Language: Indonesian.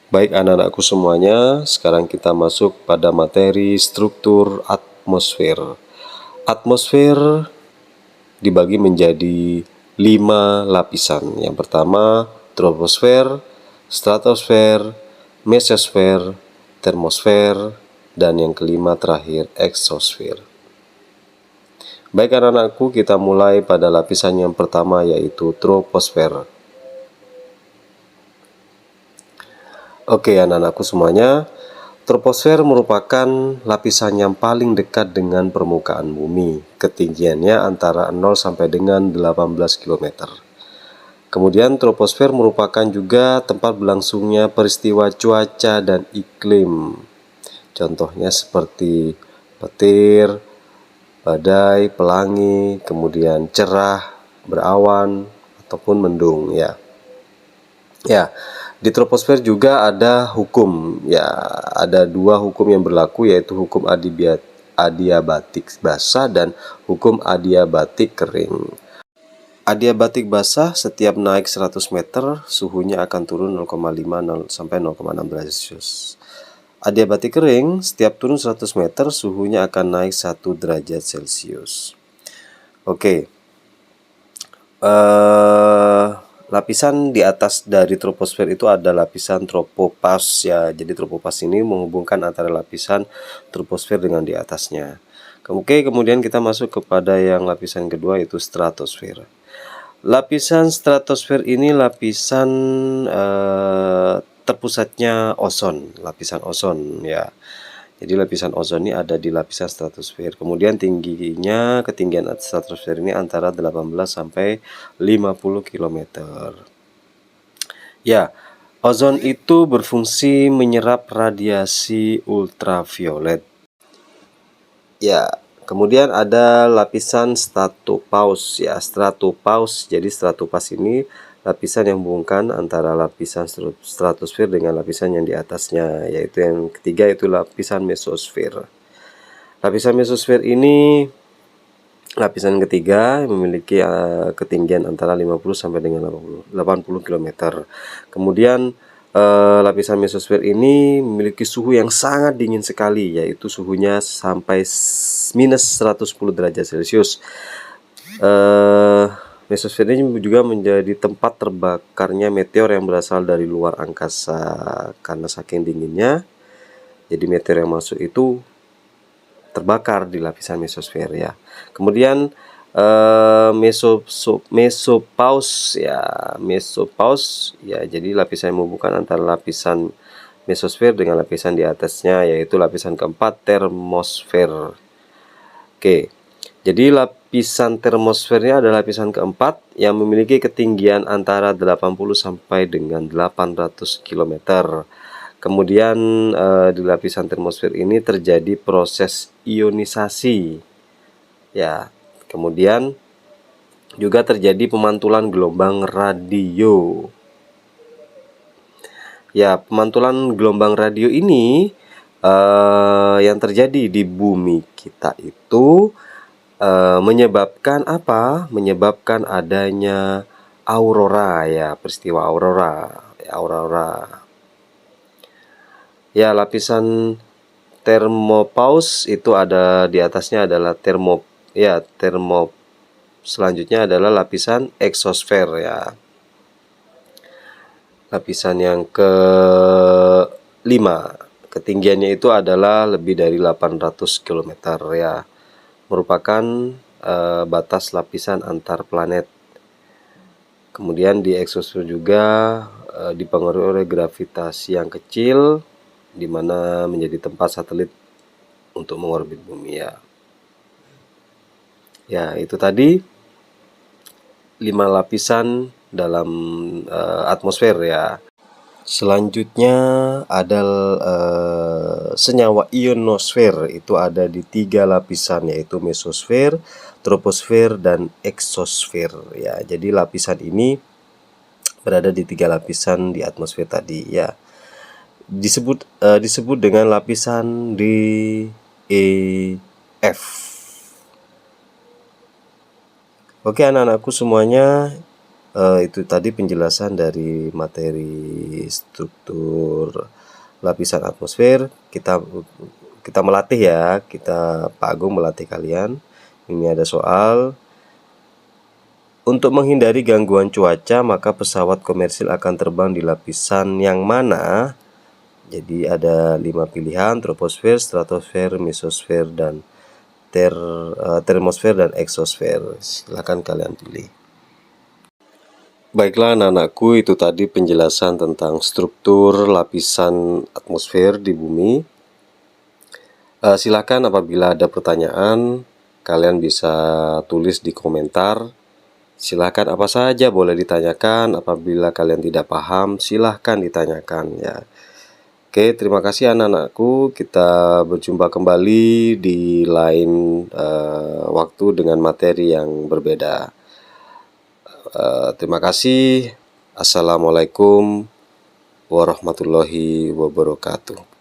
Baik anak-anakku semuanya, sekarang kita masuk pada materi struktur atmosfer. Atmosfer dibagi menjadi 5 lapisan. Yang pertama, troposfer, stratosfer, mesosfer, termosfer, dan yang kelima terakhir eksosfer. Baik anak-anakku, kita mulai pada lapisan yang pertama yaitu troposfer. Oke anak-anakku semuanya, troposfer merupakan lapisan yang paling dekat dengan permukaan bumi. Ketinggiannya antara 0 sampai dengan 18 km. Kemudian troposfer merupakan juga tempat berlangsungnya peristiwa cuaca dan iklim. Contohnya seperti petir, badai, pelangi, kemudian cerah, berawan, ataupun mendung ya. Ya, di troposfer juga ada hukum. Ya, ada 2 hukum yang berlaku yaitu hukum adiabatik basah dan hukum adiabatik kering. Adiabatik basah setiap naik 100 meter suhunya akan turun 0,5 sampai 0,6 derajat Celcius. Adiabatik kering setiap turun 100 meter suhunya akan naik 1 derajat Celcius. Oke. Lapisan di atas dari troposfer itu ada lapisan tropopas ya. Jadi tropopas ini menghubungkan antara lapisan troposfer dengan di atasnya. Oke, kemudian kita masuk kepada yang lapisan kedua yaitu stratosfer. Lapisan stratosfer ini lapisan terpusatnya ozon, lapisan ozon ya. Jadi lapisan ozon ini ada di lapisan stratosfer. Kemudian ketinggian stratosfer ini antara 18 sampai 50 km. Ya, ozon itu berfungsi menyerap radiasi ultraviolet. Ya, kemudian ada lapisan stratopause ya, stratopause. Jadi stratopause ini lapisan yang menghubungkan antara lapisan stratosfer dengan lapisan yang di atasnya, yaitu yang ketiga itu lapisan mesosfer. Lapisan mesosfer ini lapisan ketiga yang memiliki ketinggian antara 50 sampai dengan 80 km. Kemudian lapisan mesosfer ini memiliki suhu yang sangat dingin sekali, yaitu suhunya sampai minus 110 derajat Celcius. Mesosfer ini juga menjadi tempat terbakarnya meteor yang berasal dari luar angkasa karena saking dinginnya. Jadi meteor yang masuk itu terbakar di lapisan mesosfer ya. Kemudian mesopause ya, jadi lapisan yang menghubungkan antara lapisan mesosfer dengan lapisan di atasnya yaitu lapisan keempat termosfer. Oke. Jadi lapisan termosfernya adalah lapisan keempat yang memiliki ketinggian antara 80 sampai dengan 800 km. Kemudian di lapisan termosfer ini terjadi proses ionisasi. Ya, kemudian juga terjadi pemantulan gelombang radio. Ya, pemantulan gelombang radio ini yang terjadi di bumi kita itu menyebabkan apa? Menyebabkan adanya aurora ya, peristiwa aurora. Ya, lapisan termopause itu ada di atasnya adalah selanjutnya adalah lapisan eksosfer ya. Lapisan yang ke-5, ketinggiannya itu adalah lebih dari 800 km ya. Merupakan batas lapisan antar planet. Kemudian di eksosfer juga dipengaruhi oleh gravitasi yang kecil, di mana menjadi tempat satelit untuk mengorbit bumi ya. Ya, itu tadi 5 lapisan dalam atmosfer ya. Selanjutnya ada senyawa ionosfer, itu ada di 3 lapisan yaitu mesosfer, troposfer, dan eksosfer ya. Jadi lapisan ini berada di 3 lapisan di atmosfer tadi ya. Disebut dengan lapisan DEF. Oke anak-anakku semuanya, Itu tadi penjelasan dari materi struktur lapisan atmosfer. Kita melatih ya, Pak Agung melatih kalian. Ini ada soal. Untuk menghindari gangguan cuaca, maka pesawat komersil akan terbang di lapisan yang mana? Jadi ada 5 pilihan: troposfer, stratosfer, mesosfer, dan termosfer dan eksosfer. Silakan kalian pilih. Baiklah anak-anakku, itu tadi penjelasan tentang struktur lapisan atmosfer di bumi. Silakan apabila ada pertanyaan, kalian bisa tulis di komentar. Silakan apa saja boleh ditanyakan. Apabila kalian tidak paham, silahkan ditanyakan ya. Oke, terima kasih anak-anakku. Kita berjumpa kembali di lain waktu dengan materi yang berbeda. Terima kasih. Assalamualaikum warahmatullahi wabarakatuh.